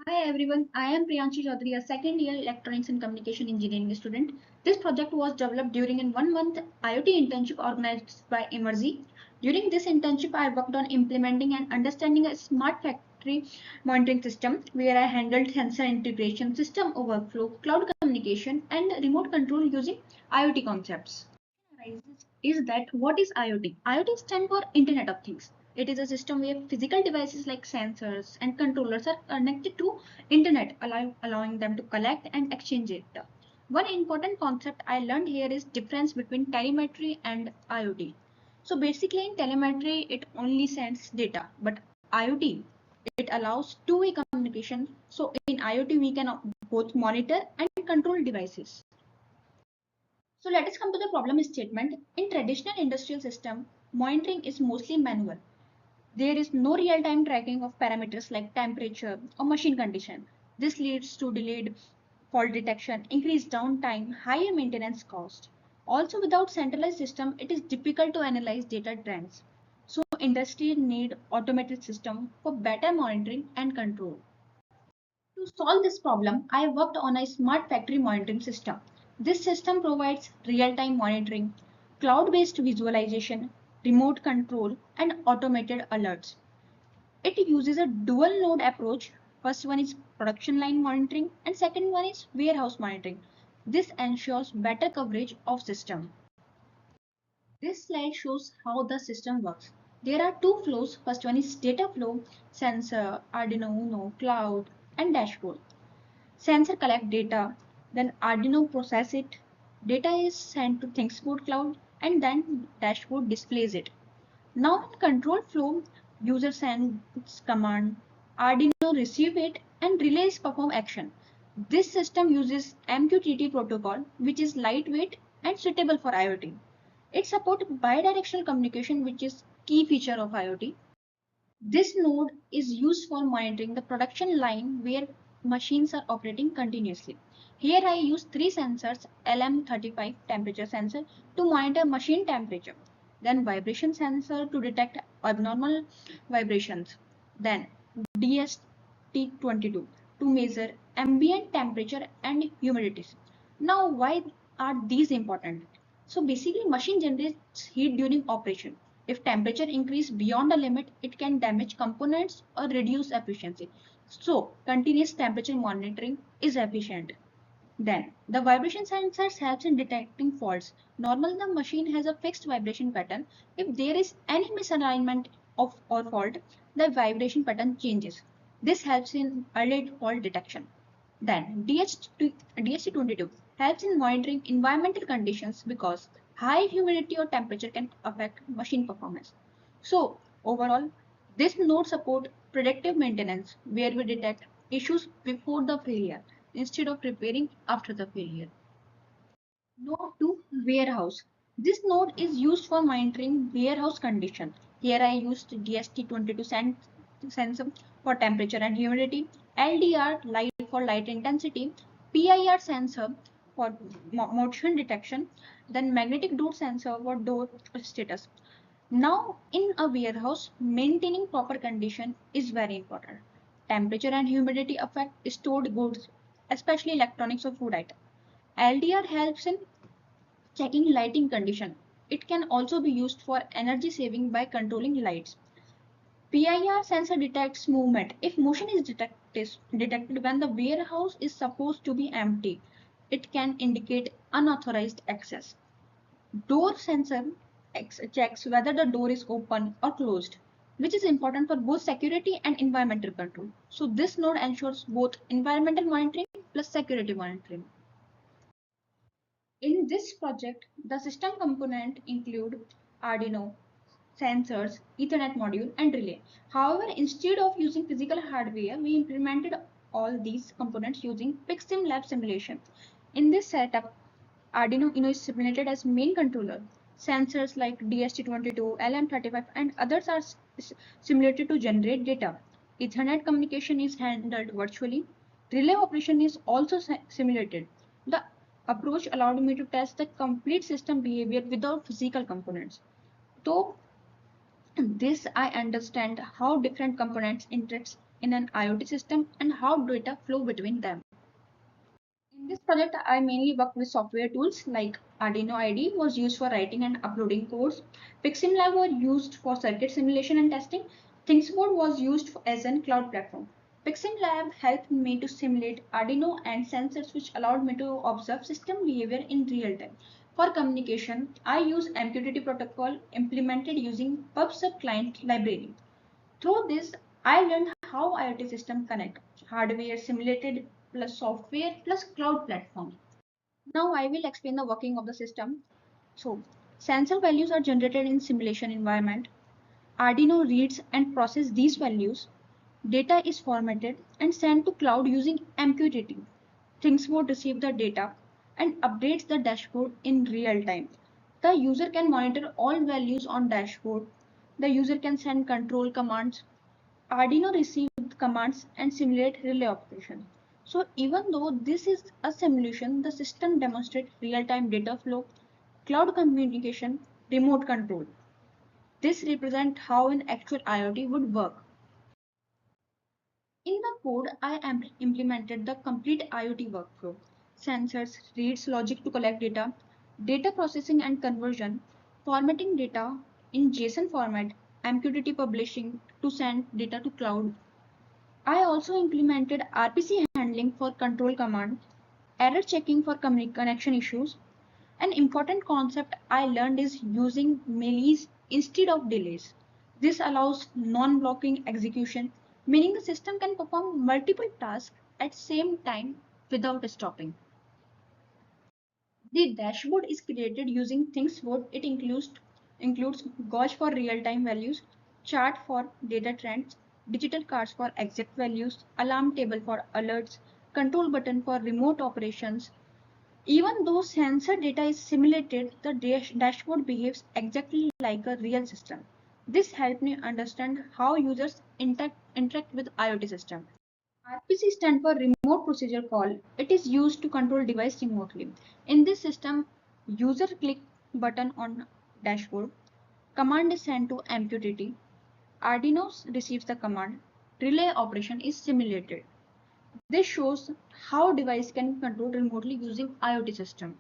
Hi everyone, I am Priyanshi Chaudhary, a second year Electronics and Communication Engineering student. This project was developed during a 1 month IoT internship organized by Emertxe. During this internship, I worked on implementing and understanding a smart factory monitoring system where I handled sensor integration, system overflow, cloud communication, and remote control using IoT concepts. Is that what is IoT? IoT stands for Internet of Things. It is a system where physical devices like sensors and controllers are connected to internet, allowing them to collect and exchange data. One important concept I learned here is difference between telemetry and IoT. So basically in telemetry it only sends data, but IoT it allows two-way communication. So in IoT we can both monitor and control devices. So let us come to the problem statement. In traditional industrial system, monitoring is mostly manual. There is no real-time tracking of parameters like temperature or machine condition. This leads to delayed fault detection, increased downtime, higher maintenance cost. Also, without centralized system, it is difficult to analyze data trends. So industry need automated system for better monitoring and control. To solve this problem, I worked on a smart factory monitoring system. This system provides real-time monitoring, cloud-based visualization, remote control, and automated alerts. It uses a dual node approach. First one is production line monitoring and second one is warehouse monitoring. This ensures better coverage of system. This slide shows how the system works. There are two flows. First one is data flow, sensor, Arduino Uno, cloud, and dashboard. Sensor collect data, then Arduino process it. Data is sent to ThingsBoard cloud and then dashboard displays it. Now in control flow, user sends command, Arduino receive it and relays perform action. This system uses MQTT protocol which is lightweight and suitable for IoT. It supports bidirectional communication which is key feature of IoT. This node is used for monitoring the production line where machines are operating continuously. Here I use three sensors, LM35 temperature sensor to monitor machine temperature, then vibration sensor to detect abnormal vibrations, then DST22 to measure ambient temperature and humidity. Now why are these important? So basically machine generates heat during operation. If temperature increase beyond a limit, it can damage components or reduce efficiency. So continuous temperature monitoring is efficient. Then the vibration sensors helps in detecting faults. Normally the machine has a fixed vibration pattern. If there is any misalignment of or fault, the vibration pattern changes. This helps in early fault detection. Then DHT22 helps in monitoring environmental conditions because high humidity or temperature can affect machine performance. So overall, this node support predictive maintenance where we detect issues before the failure instead of repairing after the failure. Node 2 warehouse. This node is used for monitoring warehouse condition. Here I used DST22 sensor for temperature and humidity, LDR light for light intensity, PIR sensor for motion detection, then magnetic door sensor for door status. Now in a warehouse, maintaining proper condition is very important. Temperature and humidity affect stored goods, especially electronics or food items. LDR helps in checking lighting condition. It can also be used for energy saving by controlling lights. PIR sensor detects movement. If motion is detected when the warehouse is supposed to be empty, it can indicate unauthorized access. Door sensor checks whether the door is open or closed, which is important for both security and environmental control. So this node ensures both environmental monitoring plus security monitoring. In this project, the system component include Arduino, sensors, Ethernet module, and relay. However, instead of using physical hardware, we implemented all these components using PICSimLab simulation. In this setup, Arduino Uno is simulated as main controller. Sensors like DST22, LM35, and others are simulated to generate data. Ethernet communication is handled virtually. Relay operation is also simulated. The approach allowed me to test the complete system behavior without physical components. Though this I understand how different components interact in an IoT system and how data flow between them. In this project, I mainly worked with software tools like Arduino IDE was used for writing and uploading codes. PICSimLab was used for circuit simulation and testing. ThingsBoard was used as a cloud platform. PICSimLab helped me to simulate Arduino and sensors, which allowed me to observe system behavior in real time. For communication, I use MQTT protocol implemented using PubSub client library. Through this, I learned how IoT systems connect hardware simulated plus software plus cloud platform. Now I will explain the working of the system. So, sensor values are generated in simulation environment. Arduino reads and processes these values. Data is formatted and sent to cloud using MQTT. ThingsBoard receives the data and updates the dashboard in real time. The user can monitor all values on dashboard. The user can send control commands. Arduino received commands and simulate relay operation. So even though this is a simulation, the system demonstrates real-time data flow, cloud communication, remote control. This represents how an actual IoT would work. In the code, I implemented the complete IoT workflow. Sensors, reads logic to collect data, data processing and conversion, formatting data in JSON format, MQTT publishing to send data to cloud. I also implemented RPC handling for control command, error checking for connection issues. An important concept I learned is using melees instead of delays. This allows non-blocking execution, meaning the system can perform multiple tasks at same time without stopping. The dashboard is created using ThingsBoard. It includes gauge for real-time values, chart for data trends, digital cards for exact values, alarm table for alerts, control button for remote operations. Even though sensor data is simulated, the dashboard behaves exactly like a real system. This helped me understand how users interact with IoT system. RPC stands for Remote Procedure Call. It is used to control device remotely. In this system, user click button on dashboard. Command is sent to MQTT. Arduino receives the command. Relay operation is simulated. This shows how device can control remotely using IoT system.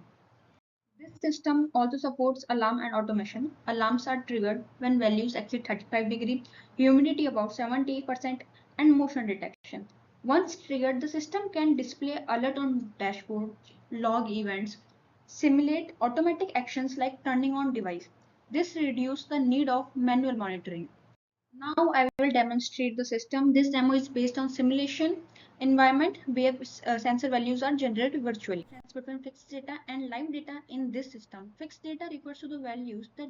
This system also supports alarm and automation. Alarms are triggered when values exceed 35 degree, humidity about 70%, and motion detection. Once triggered, the system can display alert on dashboard, log events, simulate automatic actions like turning on device. This reduces the need of manual monitoring. Now I will demonstrate the system. This demo is based on simulation environment where sensor values are generated virtually. Difference between fixed data and live data in this system. Fixed data refers to the values that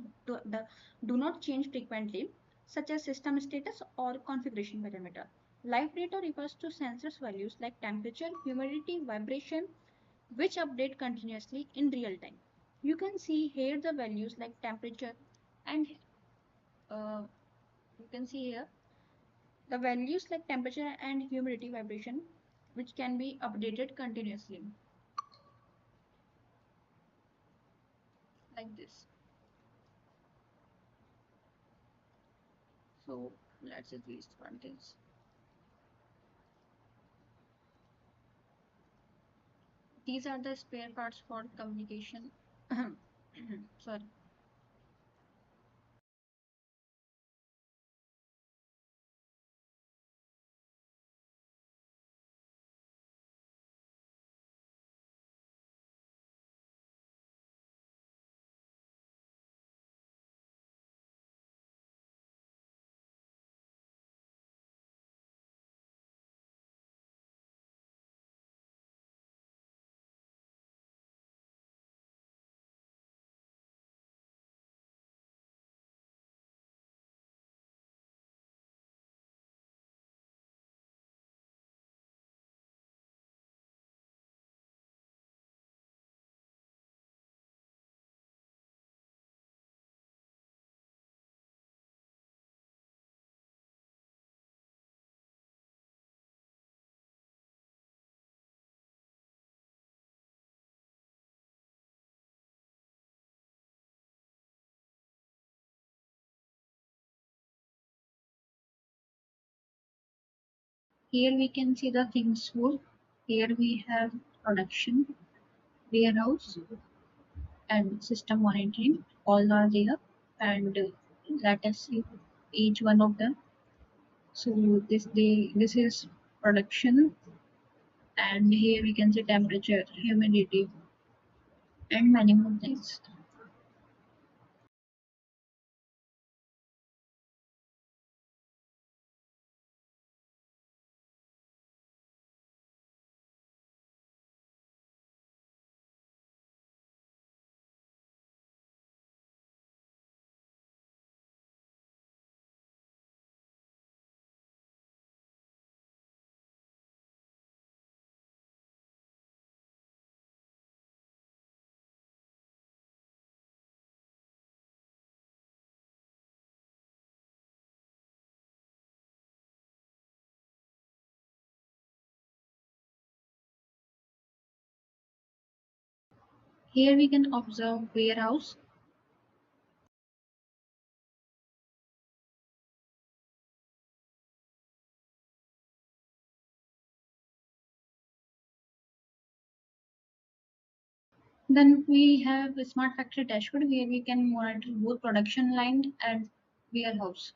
do not change frequently, such as system status or configuration parameter. Live data refers to sensors values like temperature, humidity, vibration, which update continuously in real time. You can see here the values like temperature and uh, you can see here the values like temperature and humidity vibration, which can be updated continuously, like this. So let's at least one things. These are the spare parts for communication. Sorry. Here we can see the ThingsBoard. Here we have production, warehouse, and system monitoring. All are there, and let us see each one of them. So this is production, and here we can see temperature, humidity, and many more things. Here we can observe warehouse. Then we have a smart factory dashboard where we can monitor both production line and warehouse.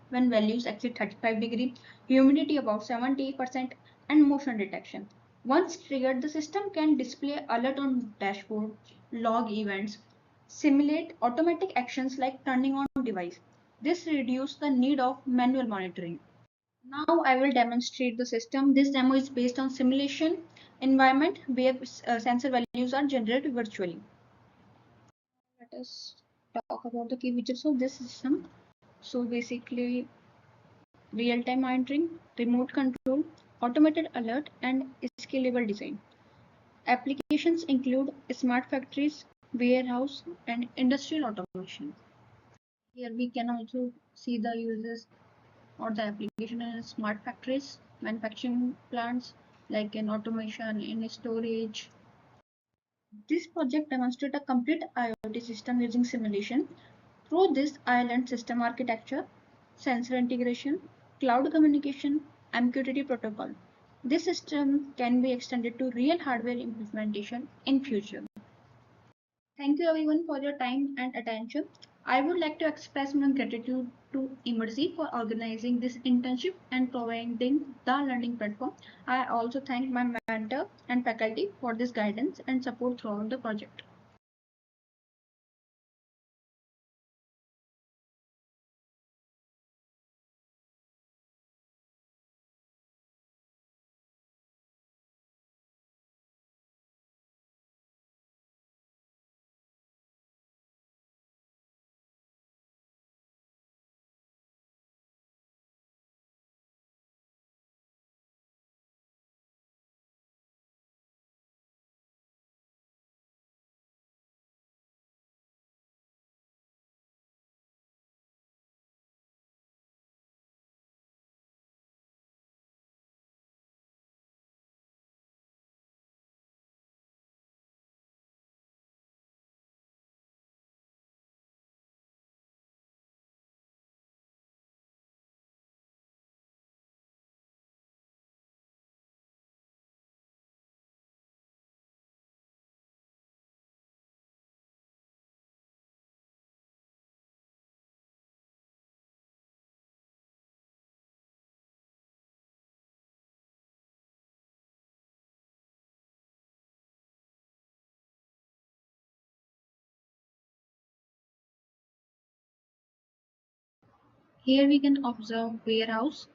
When values exceed 35 degree, humidity above 70%, and motion detection. Once triggered, the system can display alert on dashboard, log events, simulate automatic actions like turning on device. This reduces the need of manual monitoring. Now I will demonstrate the system. This demo is based on simulation environment where sensor values are generated virtually. Let us talk about the key features of this system. So basically, real-time monitoring, remote control, automated alert, and scalable design. Applications include smart factories, warehouse, and industrial automation. Here we can also see the uses or the application in smart factories, manufacturing plants, like in automation, in storage. This project demonstrates a complete IoT system using simulation. Through this island system architecture, sensor integration, cloud communication, MQTT protocol. This system can be extended to real hardware implementation in future. Thank you everyone for your time and attention. I would like to express my gratitude to Emertxe for organizing this internship and providing the learning platform. I also thank my mentor and faculty for this guidance and support throughout the project. Here we can observe warehouse.